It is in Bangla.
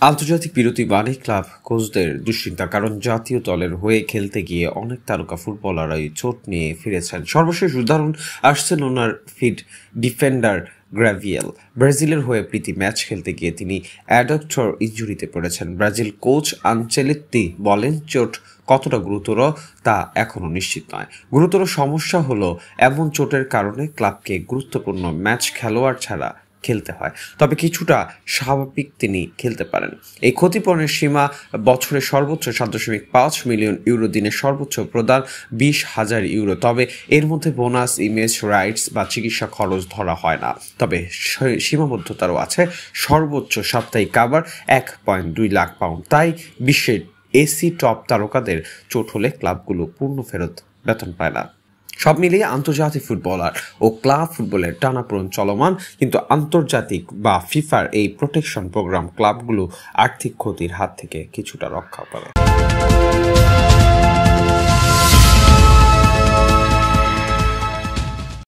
আন্তর্জাতিক বিরতি মানে ক্লাব কোচদের দুশ্চিন্তা, কারণ জাতীয় দলের হয়ে খেলতে গিয়ে অনেক তারকা ফুটবলারই চোট নিয়ে ফিরেছেন। সর্বশেষ উদাহরণ বার্সেলোনার ফিড ডিফেন্ডার গ্রাভিয়েল। ব্রাজিলের হয়ে প্রীতি ম্যাচ খেলতে গিয়ে তিনি অ্যাডাক্টর ইনজুরিতে পড়েছেন। ব্রাজিল কোচ আনচেলত্তি বলেন, চোট কতটা গুরুতর তা এখনও নিশ্চিত নয়। গুরুতর সমস্যা হলো এমন চোটের কারণে ক্লাবকে গুরুত্বপূর্ণ ম্যাচ খেলোয়াড় ছাড়া খেলতে হয়, তবে কিছুটা স্বাভাবিক তিনি খেলতে পারেন। এই ক্ষতিপূরণের সীমা বছরে সর্বোচ্চ 7.5 মিলিয়ন ইউরো, দিনে সর্বোচ্চ প্রদান 20,000 ইউরো। তবে এর মধ্যে বোনাস, ইমেজ রাইটস বা চিকিৎসা খরচ ধরা হয় না। তবে সীমাবদ্ধতারও আছে। সর্বোচ্চ সাপ্তাহিক কাভার 1.2 লাখ পাউন্ড। তাই বিশ্বের এসি টপ তারকাদের চোট হলে ক্লাবগুলো পূর্ণ ফেরত বেতন পায় না। সব মিলিয়ে আন্তর্জাতিক ফুটবলার ও ক্লাব ফুটবলের টানাপোড়েন চলমান, কিন্তু আন্তর্জাতিক বা ফিফার এই প্রোটেকশন প্রোগ্রাম ক্লাবগুলো আর্থিক ক্ষতির হাত থেকে কিছুটা রক্ষা করে।